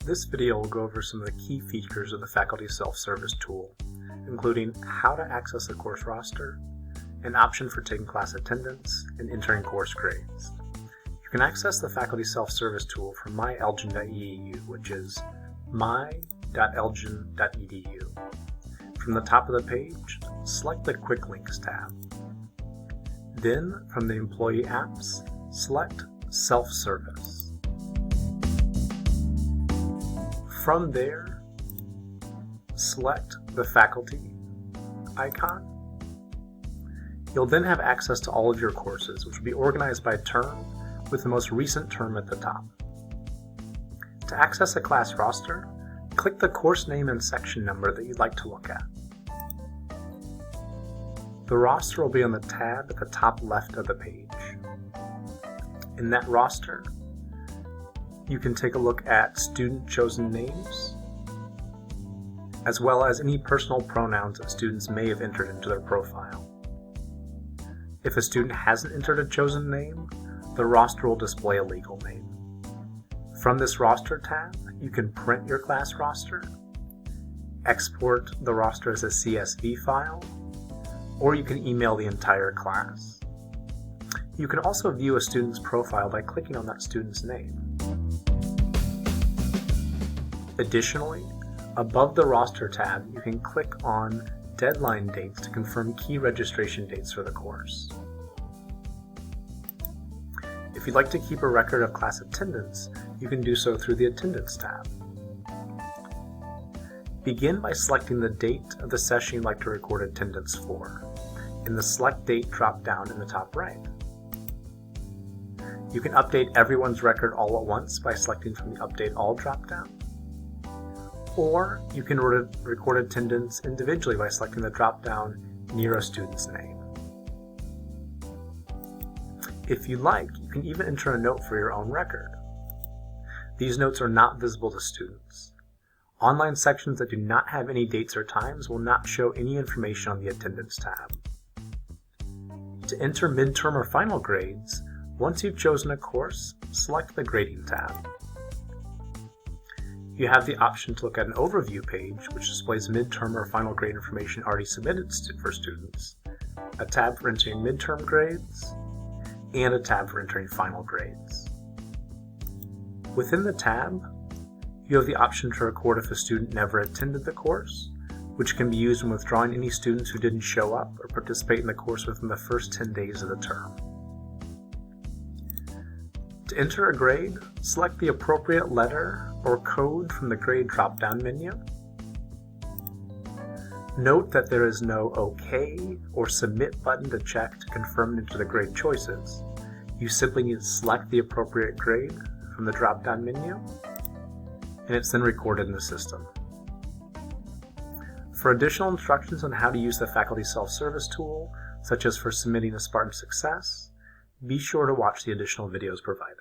This video will go over some of the key features of the faculty self-service tool, including how to access a course roster, an option for taking class attendance, and entering course grades. You can access the faculty self-service tool from myelgin.edu, which is my.elgin.edu. From the top of the page, select the Quick Links tab. Then, from the Employee Apps, select Self-Service. From there, select the faculty icon. You'll then have access to all of your courses, which will be organized by term, with the most recent term at the top. To access a class roster, click the course name and section number that you'd like to look at. The roster will be on the tab at the top left of the page. In that roster, you can take a look at student chosen names, as well as any personal pronouns that students may have entered into their profile. If a student hasn't entered a chosen name, the roster will display a legal name. From this roster tab, you can print your class roster, export the roster as a CSV file, or you can email the entire class. You can also view a student's profile by clicking on that student's name. Additionally, above the roster tab, you can click on deadline dates to confirm key registration dates for the course. If you'd like to keep a record of class attendance, you can do so through the Attendance tab. Begin by selecting the date of the session you'd like to record attendance for, in the Select Date drop-down in the top right. You can update everyone's record all at once by selecting from the Update All drop-down, or you can record attendance individually by selecting the drop-down near a student's name. If you like, you can even enter a note for your own record. These notes are not visible to students. Online sections that do not have any dates or times will not show any information on the Attendance tab. To enter midterm or final grades, once you've chosen a course, select the Grading tab. You have the option to look at an overview page, which displays midterm or final grade information already submitted for students, a tab for entering midterm grades, and a tab for entering final grades. Within the tab, you have the option to record if a student never attended the course, which can be used when withdrawing any students who didn't show up or participate in the course within the first 10 days of the term. To enter a grade, select the appropriate letter or code from the Grade drop-down menu. Note that there is no OK or Submit button to check to confirm into the grade choices. You simply need to select the appropriate grade from the drop-down menu, and it's then recorded in the system. For additional instructions on how to use the faculty self-service tool, such as for submitting a Spartan Success, be sure to watch the additional videos provided.